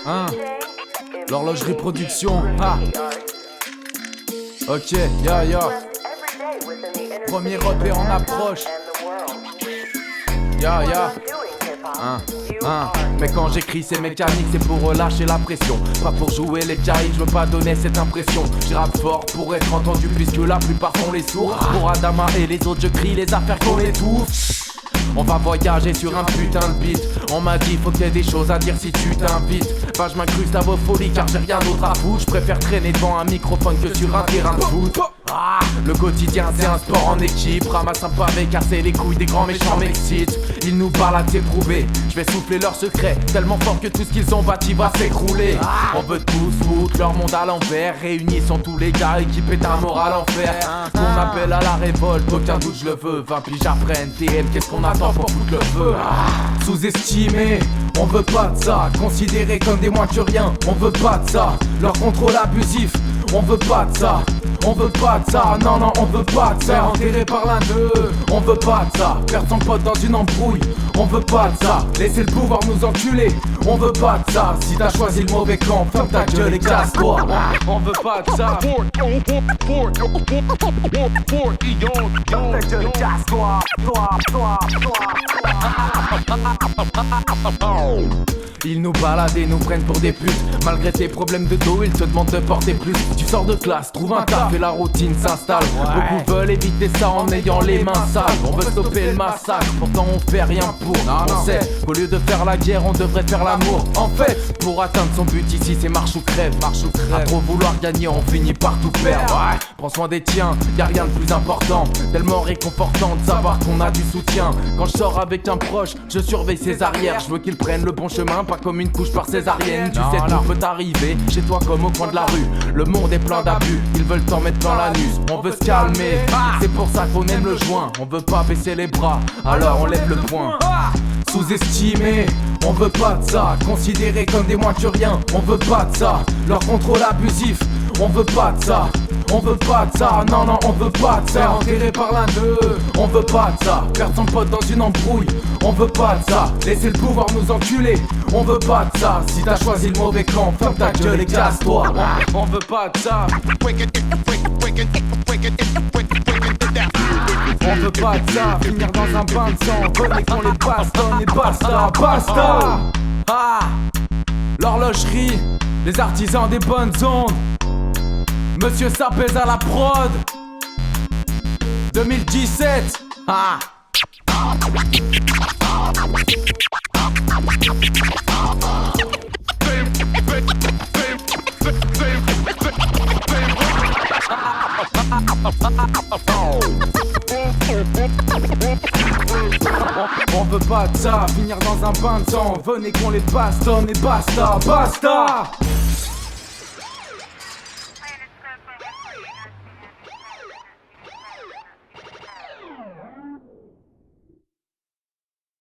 Hein? L'horlogerie production. Ah. Ok, ya. Premier repère en approche. Ya. Mais quand j'écris c'est mécanique, c'est pour relâcher la pression, pas pour jouer les caïds, je veux pas donner cette impression. Je rappe fort pour être entendu puisque la plupart sont les sourds. Pour Adama et les autres je crie les affaires qu'on étouffe. On va voyager sur un putain de beat. On m'a dit faut que t'aies des choses à dire si tu t'invites. Bah je m'incruste à vos folies car j'ai rien d'autre à foutre. Je préfère traîner devant un microphone que sur un terrain de foot. Le quotidien c'est un sport en équipe. Ramasse un pavé, casser les couilles des grands méchants m'excitent. Ils nous baladent, c'est prouvé. Je vais souffler leurs secrets tellement fort que tout ce qu'ils ont bâti va s'écrouler. On veut tous foutre leur monde à l'envers. Réunis sont tous les gars équipés d'un moral en fer. Qu'on appelle à la révolte, aucun doute je le veux. 20 piges après NTM, qu'est-ce qu'on attend pour foutre le feu? Sous-estimé, on veut pas de ça. Considérés comme des moins que rien, on veut pas de ça. Leur contrôle abusif, on veut pas de ça. On veut pas de ça, non, on veut pas de ça. Enterré par l'un d'eux, on veut pas de ça. Perdre son pote dans une embrouille, on veut pas de ça. Laisser le pouvoir nous enculer, on veut pas de ça. Si t'as choisi le mauvais camp, ferme ta gueule et casse-toi. On veut pas de ça. Ferme ta gueule et casse-toi. Ils nous baladent et nous prennent pour des putes. Malgré tes problèmes de dos, ils te demandent de porter plus. Tu sors de classe, trouve un taf et la routine s'installe. Beaucoup veulent éviter ça en ayant les mains sales. On veut stopper le massacre, pourtant on fait rien pour. On sait qu'au lieu de faire la guerre, on devrait faire l'amour. En fait, pour atteindre son but ici, c'est marche ou crève. À trop vouloir gagner, on finit par tout perdre. Prends soin des tiens, y'a rien de plus important. Tellement réconfortant de savoir qu'on a du soutien. Quand je sors avec un proche, je surveille ses arrières. Je veux qu'il prenne le bon chemin, pas comme une couche par césarienne. Tu sais tout peut arriver, chez toi comme au coin de la rue. Le monde est plein d'abus, ils veulent t'en mettre plein l'anus. On veut se calmer, c'est pour ça qu'on aime le joint. On veut pas baisser les bras, alors on lève le poing. Sous-estimé, on veut pas de ça. Considérés comme des moins que rien, on veut pas de ça. Leur contrôle abusif, on veut pas de ça. On veut pas de ça, non, on veut pas de ça. Enterré par l'un d'eux, on veut pas de ça. Perdre son pote dans une embrouille, on veut pas de ça. Laisser le pouvoir nous enculer, on veut pas de ça. Si t'as choisi le mauvais camp, ferme ta gueule et casse-toi. On veut pas de ça. On veut pas de ça, finir dans un bain de sang. Venez qu'on les bastonne et basta. L'horlogerie, les artisans des bonnes ondes. Monsieur Sapez à la prod 2017. On veut pas de ça, finir dans un bain de sang. Venez qu'on les bastonne et basta.